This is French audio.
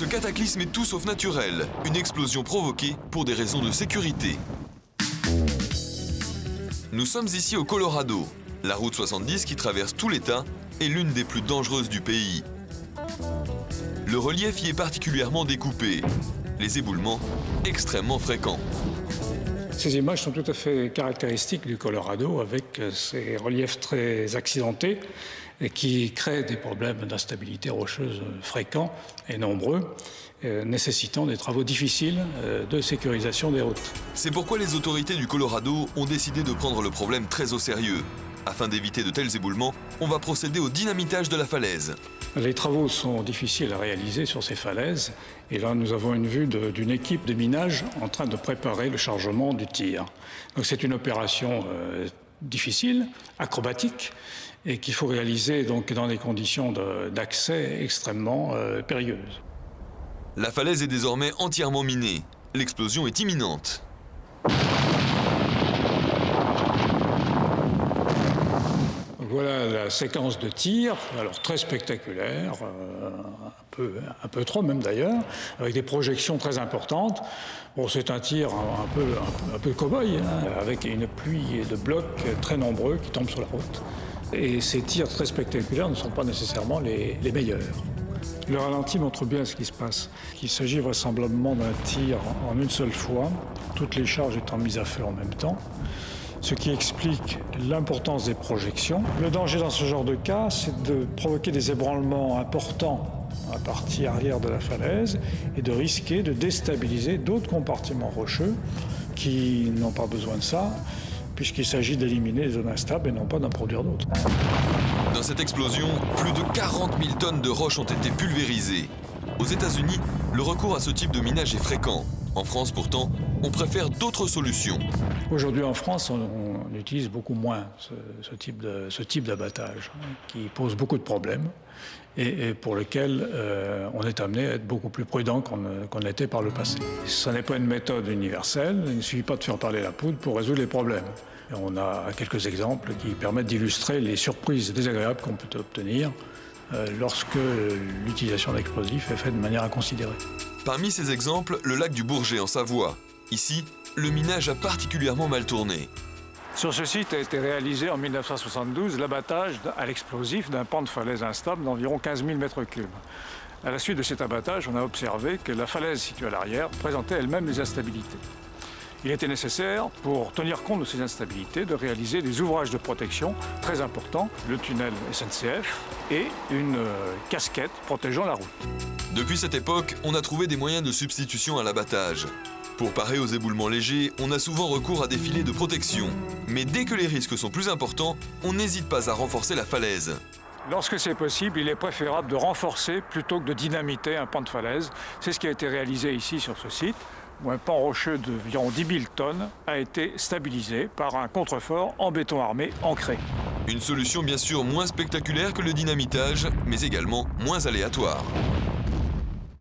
Ce cataclysme est tout sauf naturel, une explosion provoquée pour des raisons de sécurité. Nous sommes ici au Colorado. La route 70 qui traverse tout l'État est l'une des plus dangereuses du pays. Le relief y est particulièrement découpé, les éboulements extrêmement fréquents. Ces images sont tout à fait caractéristiques du Colorado avec ces reliefs très accidentés et qui créent des problèmes d'instabilité rocheuse fréquents et nombreux, nécessitant des travaux difficiles de sécurisation des routes. C'est pourquoi les autorités du Colorado ont décidé de prendre le problème très au sérieux. Afin d'éviter de tels éboulements, on va procéder au dynamitage de la falaise. Les travaux sont difficiles à réaliser sur ces falaises et là nous avons une vue d'une équipe de minage en train de préparer le chargement du tir. Donc c'est une opération difficile, acrobatique et qu'il faut réaliser donc dans des conditions d'accès extrêmement périlleuses. La falaise est désormais entièrement minée. L'explosion est imminente. Voilà la séquence de tir, alors très spectaculaire, un peu trop même d'ailleurs, avec des projections très importantes. Bon, c'est un tir un peu cow-boy, hein, avec une pluie de blocs très nombreux qui tombent sur la route. Et ces tirs très spectaculaires ne sont pas nécessairement les meilleurs. Le ralenti montre bien ce qui se passe. Il s'agit vraisemblablement d'un tir en une seule fois, toutes les charges étant mises à feu en même temps, ce qui explique l'importance des projections. Le danger dans ce genre de cas, c'est de provoquer des ébranlements importants à la partie arrière de la falaise et de risquer de déstabiliser d'autres compartiments rocheux qui n'ont pas besoin de ça, puisqu'il s'agit d'éliminer les zones instables et non pas d'en produire d'autres. Dans cette explosion, plus de 40 000 tonnes de roches ont été pulvérisées. Aux États-Unis, le recours à ce type de minage est fréquent. En France, pourtant, on préfère d'autres solutions. Aujourd'hui, en France, on utilise beaucoup moins ce type d'abattage, hein, qui pose beaucoup de problèmes et pour lequel on est amené à être beaucoup plus prudent qu'on l'était par le passé. Ce n'est pas une méthode universelle, il ne suffit pas de faire parler la poudre pour résoudre les problèmes. Et on a quelques exemples qui permettent d'illustrer les surprises désagréables qu'on peut obtenir lorsque l'utilisation d'explosifs est faite de manière inconsidérée. Parmi ces exemples, le lac du Bourget en Savoie. Ici, le minage a particulièrement mal tourné. Sur ce site a été réalisé en 1972 l'abattage à l'explosif d'un pan de falaise instable d'environ 15 000 m3. À la suite de cet abattage, on a observé que la falaise située à l'arrière présentait elle-même des instabilités. Il était nécessaire, pour tenir compte de ces instabilités, de réaliser des ouvrages de protection très importants, le tunnel SNCF et une casquette protégeant la route. Depuis cette époque, on a trouvé des moyens de substitution à l'abattage. Pour parer aux éboulements légers, on a souvent recours à des filets de protection. Mais dès que les risques sont plus importants, on n'hésite pas à renforcer la falaise. Lorsque c'est possible, il est préférable de renforcer plutôt que de dynamiter un pan de falaise. C'est ce qui a été réalisé ici sur ce site, où un pan rocheux d'environ 10 000 tonnes a été stabilisé par un contrefort en béton armé ancré. Une solution bien sûr moins spectaculaire que le dynamitage, mais également moins aléatoire.